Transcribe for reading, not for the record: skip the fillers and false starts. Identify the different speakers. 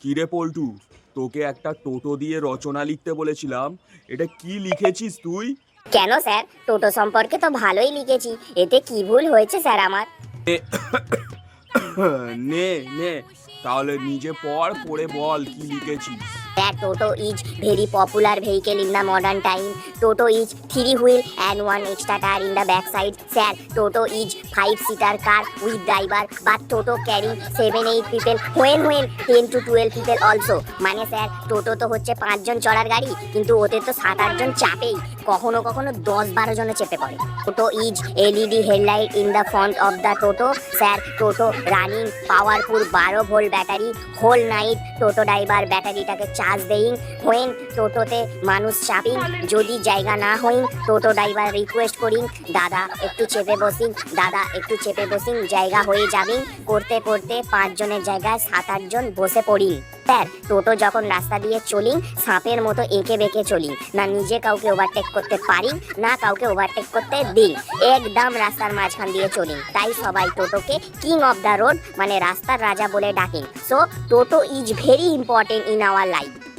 Speaker 1: কিরে পল্টু, তোকে একটা টোটো দিয়ে রচনা লিখতে বলেছিলাম, এটা কি লিখেছিস তুই?
Speaker 2: কেন স্যার, টোটো সম্পর্কে তো ভালোই লিখেছি। এতে কি ভুল হয়েছে স্যার আমার?
Speaker 1: নে নে, তাহলে নিজে পড়ে বল কি লিখেছিস।
Speaker 2: That Toto is very popular vehicle in the modern time. Toto is three wheel and one extra tire in the backside. Sir, Toto is five-seater car with driver, but Toto carrying 7-8 people. When 10 to 12 people also. মানে sir, টোটো তো হচ্ছে 5 জন চড়ার গাড়ি, কিন্তু ওতে তো 7-8 জন চাপেই, কখনো কখনো 10-12 জনে চেপে পড়ে। Toto is LED headlight in the front of the Toto. Sir, Toto running powerful 12 volt battery whole night. Toto driver ব্যাটারিটাকে চার্জ দেইং। হোয়েন টোটোতে মানুষ চাপিং, যদি জায়গা না হইং টোটো ড্রাইভার রিকোয়েস্ট করিং, দাদা একটু চেপে বসিং, দাদা একটু চেপে বসিং, জায়গা হয়ে যাবিং। করতে করতে 5 জনের জায়গায় 7-8 জন বসে পড়িং। স্যার, টোটো যখন রাস্তা দিয়ে চলিং সাপের মতো এঁকে বেঁকে চলিং, না নিজে কাউকে ওভারটেক করতে পারিং না কাউকে ওভারটেক করতে দিন, একদম রাস্তার মাঝখান দিয়ে চলিং। তাই সবাই টোটোকে কিং অফ দ্য রোড মানে রাস্তার রাজা বলে ডাকিং। So toto is very important in our life.